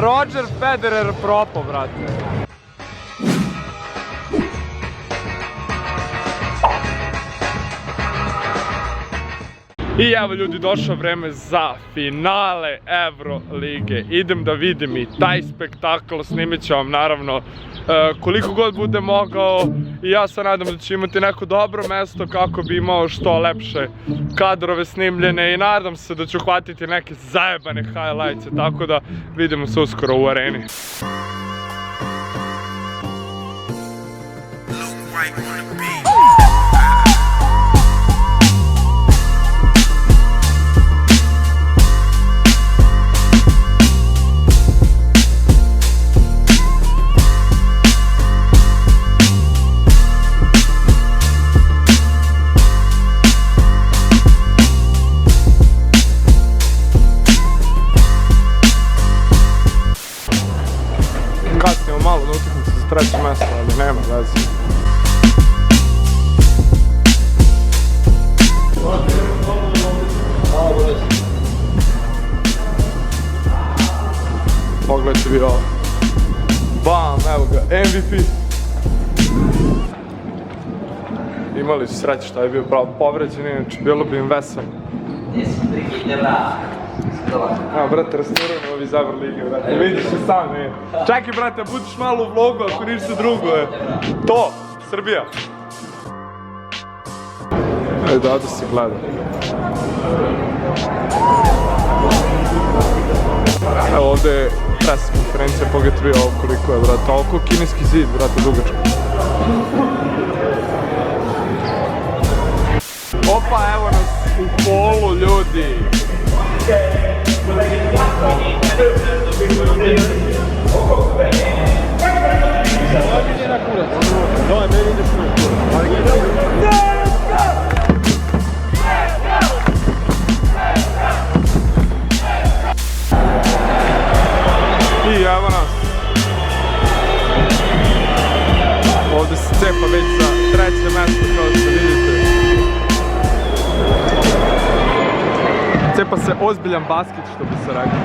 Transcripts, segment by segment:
Roger Federer propao, brate. I evo ljudi, došlo vreme za finale Evrolige. Idem da vidim i taj spektakl, snimit ću vam naravno koliko god bude mogao. I ja se nadam da ću imati neko dobro mesto kako bi imao što lepše kadrove snimljene. I nadam se da ću hvatiti neke zajebane highlights, tako da vidimo se uskoro u areni. Kasnimo malo na utakmicu za treće mjesto, ali nema veze. Pogledajte vi ovo. Bam, evo ga, MVP. Imali su sreće šta je bio pravo povređen, inače bilo bi im veselo. Evo, brate, rasturujemo ovi iz Evrolige, brate, vidiš se sam, ne. Čekaj, brate, budiš malo u vlogu, ako ništa drugo, je. To, Srbija. Evo da ovdje se gleda. Evo ovdje je pres konferencija, pogledajte vi ovo koliko je, brate, oko kineski zid, brate, dugačko. Opa, evo nas u polu, ljudi. I evo nas. Ovdje se cepa već za treće mjesto, kao što vidite. Cepa se ozbiljan basket, što bi se rekao.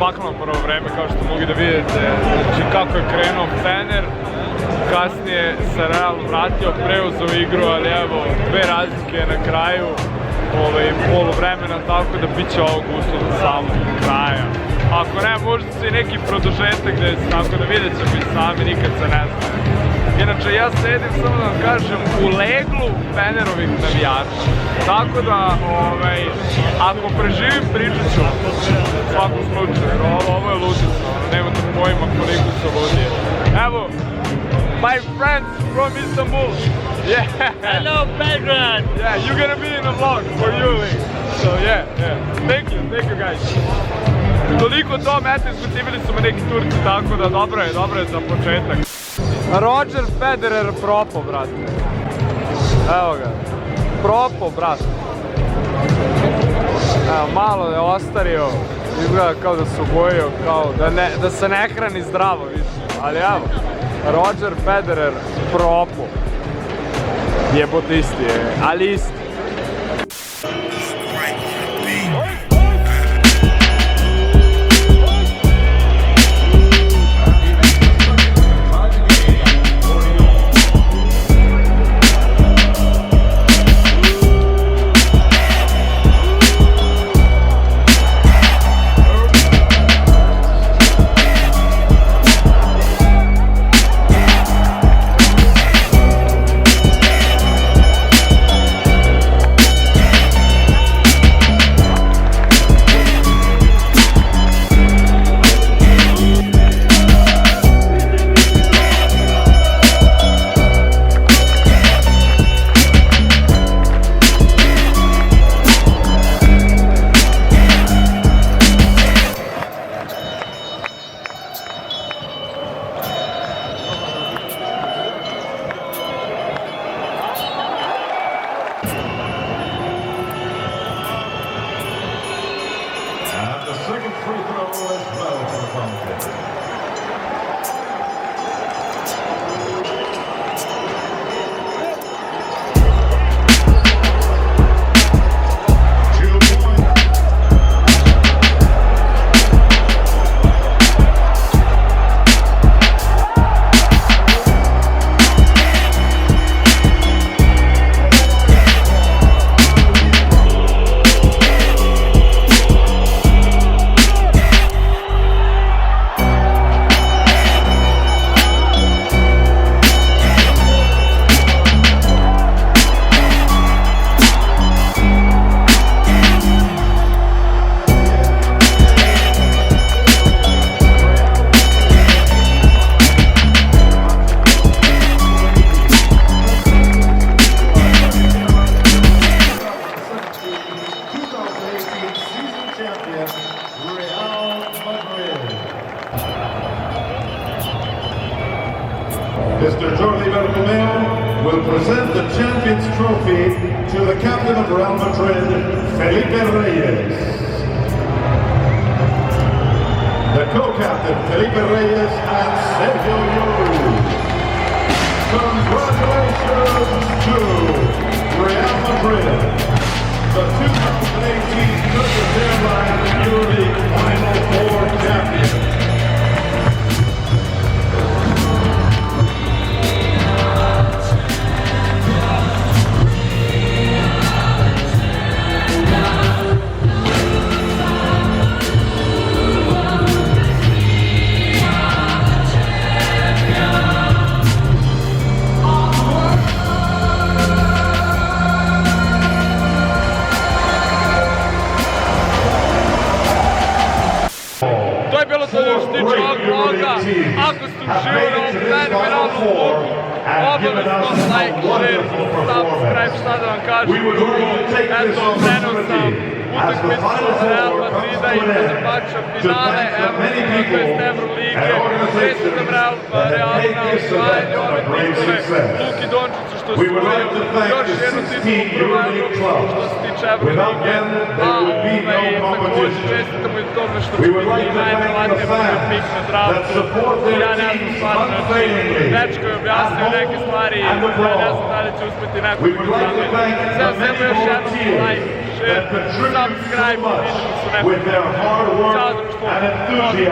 spaklano prvo vreme, kao što mogu da vidite. Znači kako je krenuo Fener, kasnije se Real vratio, preuzeo igru, ali evo, 2 razlike na kraju poluvremena, tako da bit će ovog uslo do samog kraja. Ako ne, možda se i neki produžetak desiti, tako da vidjet ćemo i sami, nikad se ne zna. Inače, ja sedim, samo da vam kažem, u leglu Fenerovih navijača. Tako da, ako preživim, pričat ću u svakom slučaju. Ovo je ludica, nemate pojma koliko su ludije. Evo, my friends from Istanbul. Yeah. Hello, Belgrade. Yeah, you're gonna be in a vlog for you. So yeah. Thank you guys. Toliko tome, eto, iskutivili su me neki Turci, tako da dobro je za početak. Roger Federer propo, brate. Evo ga. Propo, brate. Evo, malo je ostario. Izgleda kao da se ugojio, kao da se ne hrani zdravo više. Ali evo, Roger Federer propo. Jebote isti je, ali isti. Mr. Jordi Bartomeu will present the Champions Trophy to the captain of Real Madrid, Felipe Reyes. The co-captain, Felipe Reyes and Sergio Llull. Congratulations to Real Madrid, the 2018 Turkish Airlines EuroLeague Final Four champions. To je bilo to što se tiče ovog vloga. Ako ste uživali na ovom fenomenalnom vlogu, obavezno like, share, subscribe, šta da vam kažem. Eto, krenuo sam utakmicu Real Madrida i Fenerbahča finale Evrolige. Čestitam Realu na osvajanju ove titule, Luki Dončiću što se osvojio još jednu titulu što se tiče Evrolige, a također čestitamo i tome što će biti najverovatnije prvi pik na draftu. Ja ne znam stvarno, znači, dečko je objasnio neke stvari, ja ne znam da li će uspjeti neko da mi. Sve još jednom like, that contribute so subscribe, much with their hard work and enthusiasm.